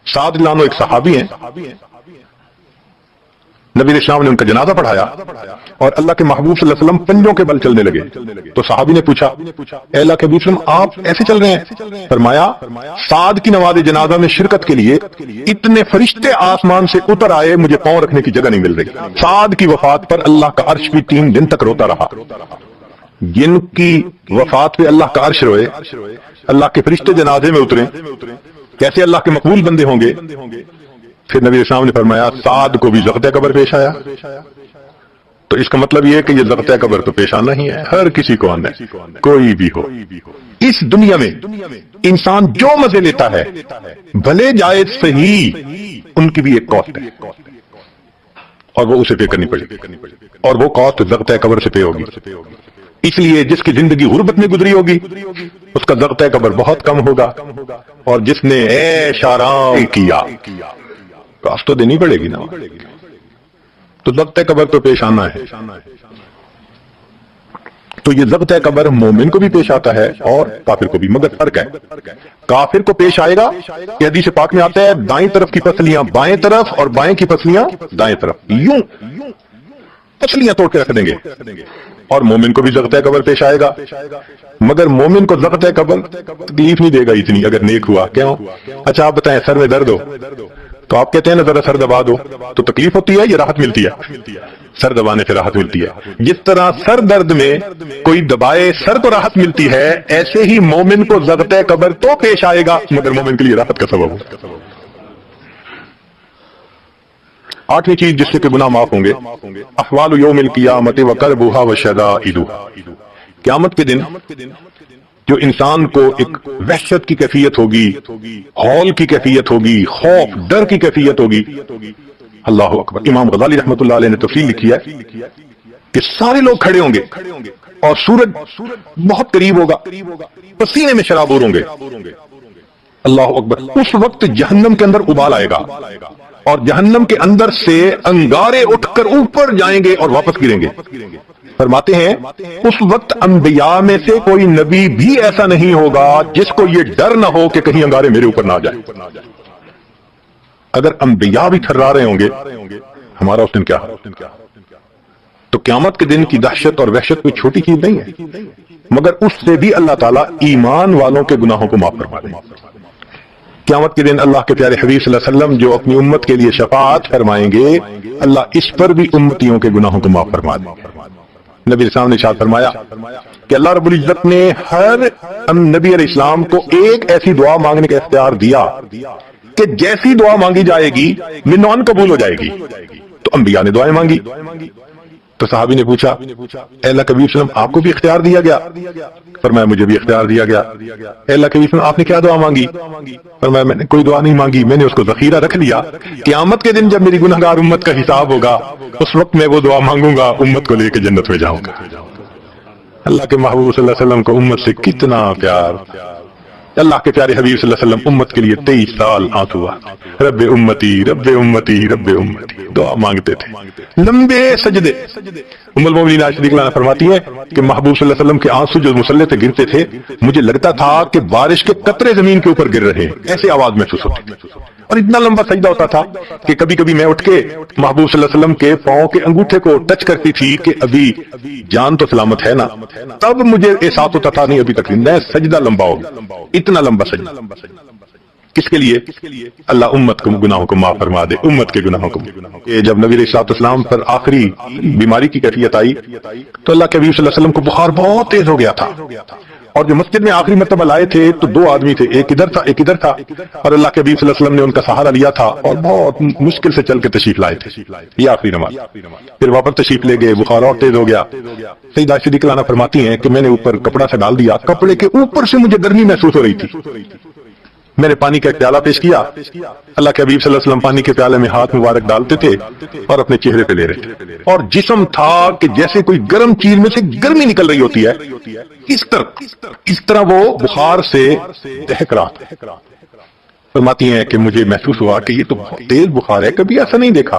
साद लानो एक सहाबी हैं, नबी इस्लाम ने उनका जनाजा पढ़ाया और अल्लाह के महबूब सल्लल्लाहु अलैहि वसल्लम पंजों के बल चलने लगे। तो सहाबी ने पूछा, ए अल्लाह के हबीब आप ऐसे चल रहे हैं? फरमाया, साद की नमाज जनाजा में शिरकत के लिए इतने फरिश्ते आसमान से उतर आए, मुझे पांव रखने की जगह नहीं मिल रही। साद की वफात पर अल्लाह का अर्श भी 3 दिन तक रोता रहा। जिनकी वफात पे अल्लाह का अर्श रोए, अल्लाह के फरिश्ते जनाजे में उतरे, कैसे अल्लाह के मकबूल बंदे होंगे। फिर नबी इस्लाम ने फरमाया, साद को भी ज़ग़्त कब्र पेश आया। तो इसका मतलब यह है कि ये ज़ग़्त कब्र तो पेश आना ही है, हर किसी को आना है, कोई भी हो। इस दुनिया में इंसान जो मजे लेता है, भले जाए सही, उनकी भी एक कॉस्ट है और वो उसे पे करनी पड़ेगी, और वो कॉस्ट ज़ग़्त कब्र से पे होगी। इसलिए जिसकी जिंदगी गुर्बत में गुजरी होगी, उसका ज़ग़्त कब्र बहुत कम होगा, और जिसने ऐश आराम किया, कास्ट तो देनी पड़ेगी ना। तो ज़ग़्त कब्र तो पेश आना है। तो ये ज़ग़्त कब्र मोमिन को भी पेश आता है और काफिर को भी, मगर फर्क है, काफिर को पेश आएगा कि हदीस पाक में आता है, दाईं तरफ की पसलियां बाएं तरफ और बाएं की पसलियां दाएं तरफ, यूं पसलियां तोड़ के रख देंगे। और मोमिन को भी ज़ग़्त कब्र पेश आएगा, मगर मोमिन को ज़ग़्त कब्र तकलीफ नहीं देगा इतनी, अगर नेक हुआ। क्यों? अच्छा आप बताएं, सर में दर्द हो तो आप कहते हैं ना जरा सर दबा दो, तो तकलीफ होती है या राहत मिलती है? सर दबाने से राहत मिलती है। जिस तरह सर दर्द में कोई दबाए सर को राहत मिलती है, ऐसे ही मोमिन को ज़ग़्त कब्र तो पेश आएगा, मगर मोमिन के लिए राहत का सबब हो। 8वीं चीज जिससे कि गुनाह माफ होंगे, अहवाल यौमिल क़ियामत व करबुहा व शदाइदुहा। क़यामत के दिन जो इंसान को एक वहशत की कैफियत होगी, हौल की कैफियत होगी, खौफ डर की कैफियत होगी। अल्लाह अकबर। इमाम गज़ाली रहमतुल्लाह अलैह ने तफसील लिखी है कि सारे लोग खड़े होंगे और सूरज बहुत करीब होगा, पसीने में शराबूर होंगे। अल्लाह अकबर। उस वक्त जहन्नम के अंदर उबाल आएगा और जहन्नम के अंदर से अंगारे उठकर ऊपर जाएंगे और वापस गिरेंगे। फरमाते हैं उस वक्त अंबिया में से कोई नबी भी ऐसा नहीं होगा जिसको ये डर ना हो कि कहीं अंगारे मेरे ऊपर ना जाए। अगर अंबिया भी थर्रा रहे होंगे, हमारा उस दिन क्या है? तो क़यामत के दिन की दहशत और वहशत कोई छोटी चीज नहीं है, मगर उससे भी अल्लाह ताला ईमान वालों के गुनाहों को माफ फरमा देगा। क़यामत के दिन अल्लाह के प्यारे हबीब सल्लल्लाहु अलैहि वसल्लम जो अपनी उम्मत के लिए शफाअत फरमाएंगे, अल्लाह इस पर भी उम्मतियों के गुनाहों को माफ फरमा देगा। नबी इस्लाम ने इरशाद फरमाया कि अल्लाह रब्बुल इज्जत ने हर नबी अलैहि इस्लाम को एक ऐसी दुआ मांगने का इख्तियार दिया कि जैसी दुआ मांगी जाएगी मिनौन कबूल हो जाएगी। तो अंबिया ने दुआएं मांगी। तो साहबी ने पूछा, अल्लाह के हबीब सल्लम आपको भी इख्तियार दिया गया? फरमाया मुझे भी इख्तियार दिया गया। अल्लाह के हबीब सल्लम आपने क्या दुआ मांगी? फरमाया मैंने कोई दुआ नहीं मांगी, मैंने उसको ज़ख़ीरा रख लिया। क़यामत के दिन जब मेरी गुनहगार उम्मत का हिसाब होगा, उस वक्त मैं वो दुआ मांगूंगा, उम्मत को लेकर जन्नत में जाऊंगा। अल्लाह के महबूब सल्लल्लाहु अलैहि वसल्लम को उम्मत से कितना प्यार। अल्लाह के प्यारे हबीब सल्लल्लाहु अलैहि वसल्लम उम्मत के लिए 23 साल आंसू हुआ, रब्बे उम्मती रब्बे उम्मती रब्बे उम्मती दुआ मांगते थे, लंबे सजदे। उम्मुल मोमिनीन आयशा रज़ियल्लाहु अन्हा फरमाती है कि महबूब सल्लल्लाहु अलैहि वसल्लम के आंसू जो मुसल्ले से गिरते थे, मुझे लगता था कि बारिश के कतरे जमीन के ऊपर गिर रहे हैं, ऐसी आवाज महसूस होती थी। और इतना लंबा सजदा होता था कि कभी कभी मैं उठ के महबूब सल्लल्लाहु अलैहि वसल्लम के पांव के अंगूठे को टच करती थी कि अभी जान तो सलामत है ना। तब मुझे एहसास होता था नहीं अभी तक जिंदा, सजदा लंबा होगा, इतना लंबा सजदा। किसके लिए? अल्लाह उम्मत को गुनाहों को माफ फरमा दे, उम्मत के गुनाहों को। जब नबी अलैहिस्सलाम पर आखिरी बीमारी की कैफियत आई तो अल्लाह के हबीब सल्लल्लाहु अलैहि वसल्लम को बुखार बहुत तेज हो गया था, और जो मस्जिद में आखिरी मरतबा लाए थे तो 2 आदमी थे, एक इधर था एक इधर था, और अल्लाह के हबीब सल्लल्लाहु अलैहि वसल्लम ने उनका सहारा लिया था और बहुत मुश्किल से चल के तशरीफ लाए थे। ये आखिरी नमाज, फिर वापस तशरीफ ले गए, बुखार और तेज हो गया। सईदा आयशा रज़ियल्लाहु अन्हा फरमाती हैं कि मैंने ऊपर कपड़ा से डाल दिया, कपड़े के ऊपर से मुझे गर्मी महसूस हो रही थी। मैंने पानी का एक प्याला पेश किया, अल्लाह के हबीब सल्लल्लाहु अलैहि वसल्लम पानी के प्याले में हाथ मुबारक डालते थे और अपने चेहरे पे ले रहे थे, और जिस्म था कि जैसे कोई गर्म चीज में से गर्मी निकल रही होती है, इस तरह वो बुखार से दहक रहा था। फरमाती हैं कि मुझे महसूस हुआ कि ये तो बहुत तेज बुखार है, कभी ऐसा नहीं देखा।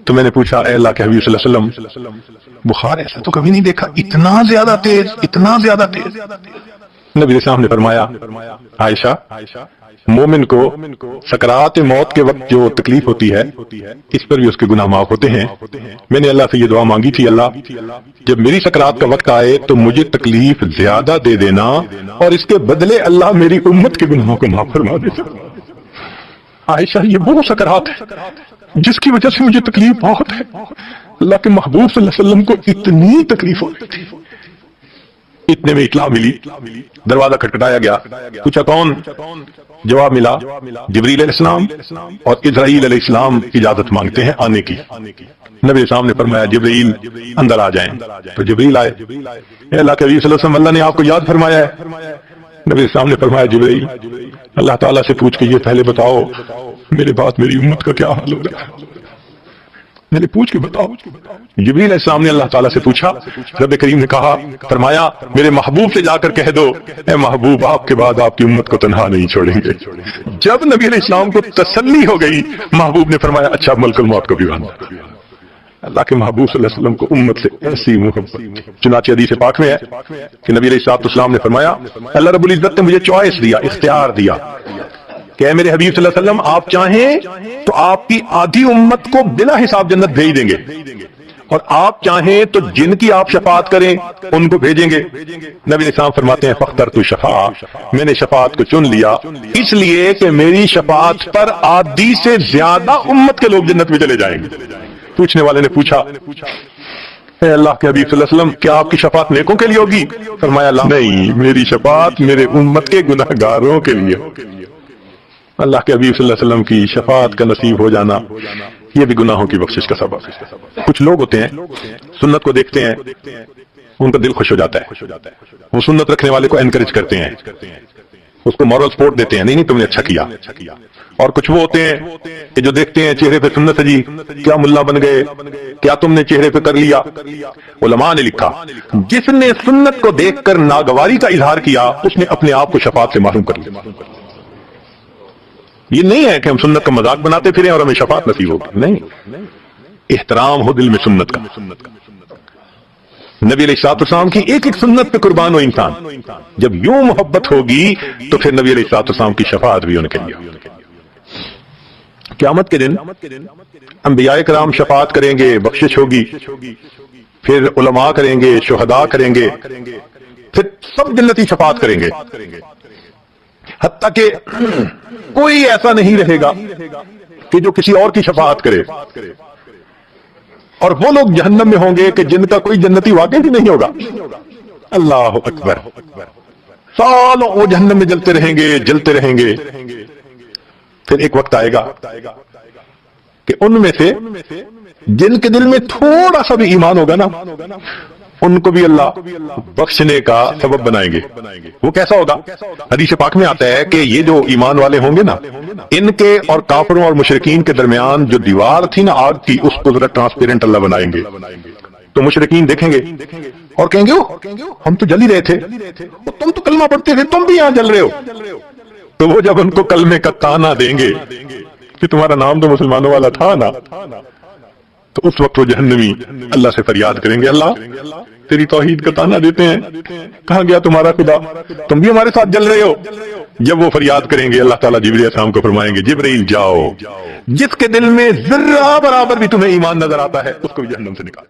तो मैंने पूछा, ए अल्लाह के हबीब सल्लल्लाहु अलैहि वसल्लम बुखार ऐसा तो कभी नहीं देखा, इतना ज्यादा तेज, इतना ज्यादा तेज। نبی علیہ السلام نے فرمایا عائشہ مومن کو سکرات موت کے وقت جو تکلیف ہوتی ہے اس پر بھی اس کے گناہ معاف ہوتے ہیں. میں نے اللہ سے یہ دعا مانگی تھی، اللہ جب میری سکرات کا وقت آئے تو مجھے تکلیف زیادہ دے دینا اور اس کے بدلے اللہ میری امت کے گناہوں کو معاف فرما دینا. عائشہ یہ وہ سکرات ہے جس کی وجہ سے مجھے تکلیف بہت ہے. اللہ کے محبوب صلی اللہ علیہ وسلم کو اتنی تکلیف ہوتی تھی. اتنے میں اطلاع ملی، دروازہ کھٹکھٹایا گیا، پوچھا کون؟ جواب ملا جبریل علیہ السلام اور اسرائیل علیہ السلام اجازت مانگتے ہیں آنے کی. نبی السلام نے فرمایا جبریل اندر آ جائیں. تو جبریل آئے. اے اللہ کے نبی صلی اللہ علیہ وسلم، اللہ نے آپ کو یاد فرمایا ہے. نبی السلام نے فرمایا جبریل اللہ تعالیٰ سے پوچھ کے یہ پہلے بتاؤ میرے بعد میری امت کا کیا حال ہو رہا ہے، میرے پوچھ کے بتاؤ. جبریل علیہ السلام نے اللہ تعالیٰ سے پوچھا. رب کریم نے کہا، فرمایا میرے محبوب سے جا کر کہہ دو اے محبوب آپ کے بعد آپ کی امت کو تنہا نہیں چھوڑیں گے. جب نبی علیہ السلام کو تسلی ہو گئی، محبوب نے فرمایا اچھا ملک الموت کو بھی باندھا. اللہ کے محبوب صلی اللہ علیہ وسلم کو امت سے ایسی محبت. چنانچہ حدیث پاک میں ہے کہ نبی علیہ السلام نے فرمایا اللہ رب العزت نے مجھے چوائس دیا، اختیار دیا کہ اے میرے حبیب صلی اللہ علیہ وسلم آپ چاہیں تو آپ کی آدھی امت کو بلا حساب جنت بھیج دیں گے، اور آپ چاہیں تو جن کی آپ شفاعت کریں ان کو بھیجیں گے. نبی علیہ السلام فرماتے ہیں فاخترت الشفاعۃ، میں نے شفاعت کو چن لیا اس لیے کہ میری شفاعت پر آدھی سے زیادہ امت کے لوگ جنت میں چلے جائیں گے. پوچھنے والے نے پوچھا اے اللہ کے حبیب صلی اللہ علیہ وسلم کیا آپ کی شفاعت نیکوں کے لیے ہوگی؟ فرمایا نہیں، میری شفاعت میرے امت کے گناہ گاروں کے لیے. اللہ کے حبیب صلی اللہ علیہ وسلم کی شفاعت کا نصیب ہو جانا یہ بھی گناہوں کی بخشش کا سبب ہے. کچھ لوگ ہوتے ہیں سنت کو دیکھتے ہیں ان کا دل خوش ہو جاتا ہے، وہ سنت رکھنے والے کو انکریج کرتے ہیں، اس کو مورل سپورٹ دیتے ہیں، نہیں تم نے اچھا کیا. اور کچھ وہ ہوتے ہیں کہ جو دیکھتے ہیں چہرے پہ سنت ہے جی کیا ملا بن گئے، کیا تم نے چہرے پہ کر لیا. علماء نے لکھا جس نے سنت کو دیکھ کر ناگواری کا اظہار کیا اس نے اپنے آپ کو شفاعت سے محروم کر لیا. یہ نہیں ہے کہ ہم سنت کا مذاق بناتے پھریں اور ہمیں شفاعت نصیب ہوگی، نہیں، احترام ہو دل میں سنت کا. نبی علیہ السلام کی ایک ایک سنت پہ قربان ہو انسان. جب یوں محبت ہوگی تو پھر نبی علیہ السلام کی شفاعت بھی ان کے لیے. قیامت کے دن انبیاء کرام شفاعت کریں گے، بخشش ہوگی، پھر علماء کریں گے، شہداء کریں گے، پھر سب جنتی شفاعت کریں گے، حتیٰ کہ کوئی ایسا نہیں رہے گا کہ جو کسی اور کی شفاعت کرے. اور وہ لوگ جہنم میں ہوں گے کہ جن کا کوئی جنتی واقع بھی نہیں ہوگا. اللہ اکبر. سالوں وہ جہنم میں جلتے رہیں گے، جلتے رہیں گے. پھر ایک وقت آئے گا کہ ان میں سے جن کے دل میں تھوڑا سا بھی ایمان ہوگا نا ان کو بھی اللہ بخشنے کا سبب بنائیں گے. وہ کیسا ہوگا؟ حدیث پاک میں آتا ہے کہ یہ جو ایمان والے ہوں گے نا ان کے اور کافروں اور مشرکین کے درمیان جو دیوار تھی نا آگ کی اس کو ذرا ٹرانسپیرنٹ اللہ بنائیں گے. تو مشرکین دیکھیں گے اور کہیں گے ہم تو جل ہی رہے تھے، تم تو کلمہ پڑھتے تھے، تم بھی یہاں جل رہے ہو. تو وہ جب ان کو کلمے کا تانا دیں گے کہ تمہارا نام تو مسلمانوں والا تھا نا، تو اس وقت وہ جہنمی اللہ سے فریاد کریں گے اللہ تیری توحید کا تانا دیتے ہیں، کہاں گیا تمہارا خدا، تم بھی ہمارے ساتھ جل رہے ہو. جب وہ فریاد کریں گے اللہ تعالیٰ جبریل علیہ السلام کو فرمائیں گے جبریل جاؤ، جس کے دل میں ذرہ برابر بھی تمہیں ایمان نظر آتا ہے اس کو بھی جہنم سے نکال.